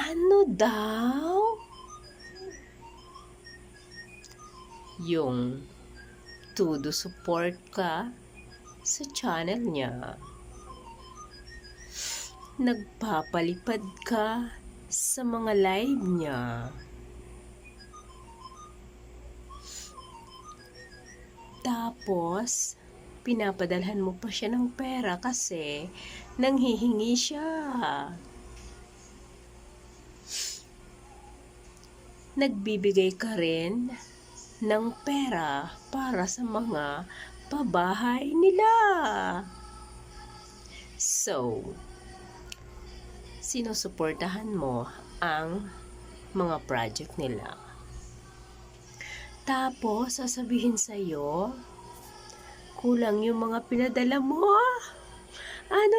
Ano daw? Yung todo support ka sa channel niya. Nagpapalipad ka sa mga live niya. Tapos, pinapadalhan mo pa siya ng pera kasi nanghihingi siya. Nagbibigay ka rin ng pera para sa mga pabahay nila. So, sinusuportahan mo ang mga project nila. Tapos, sasabihin sa'yo, kulang yung mga pinadala mo. Ano